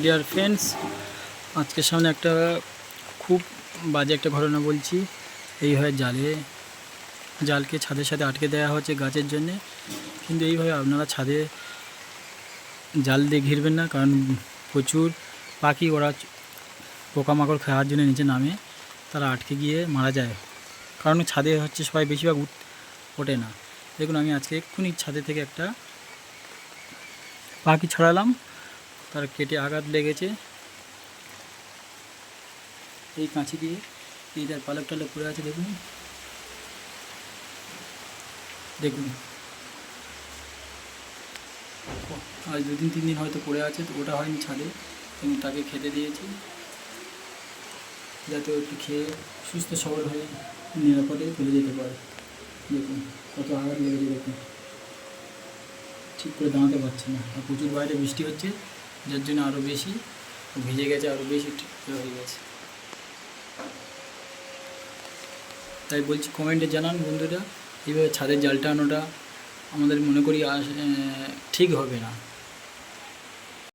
Dear friends, আজকের সামনে একটা খুব বাজে একটা ঘটনা বলছি। এই হয় জালকে ছাদের সাথে আটকে দেওয়া হচ্ছে গাছের জন্যে, কিন্তু এইভাবে আপনারা ছাদে জাল দিয়ে ঘিরবেন না, কারণ প্রচুর পাখি ওরা পোকামাকড় খাওয়ার জন্য নিচে নামে, তারা আটকে গিয়ে মারা যায়। কারণ ছাদে হচ্ছে সবাই বেশিরভাগ ওঠে না। দেখুন, আমি আজকে এক্ষুনি ছাদে থেকে একটা পাখি ছড়ালাম, তার কেটে আঘাত লেগেছে এই কাঁচি দিয়ে। এই তার পালক টালক পড়ে আছে, দেখুন দেখুন আজ 2-3 দিন হয়তো পড়ে আছে, তো ওটা হয়নি ছাদে, এবং তাকে খেতে দিয়েছি যাতে ও একটু খেয়ে সুস্থ সবল হয়ে নিরাপদে চলে যেতে পারে। দেখুন কত আঘাত লেগেছে, দেখুন ঠিক করে দাঁড়াতে পারছে না। আর প্রচুর বাইরে বৃষ্টি হচ্ছে, যার জন্য আরও বেশি ভিজে গেছে, আরও বেশি হয়ে গেছে। তাই বলছি, কমেন্টে জানান বন্ধুরা, এইভাবে ছাদের জাল টানানোটা আমাদের মনে করি ঠিক হবে না।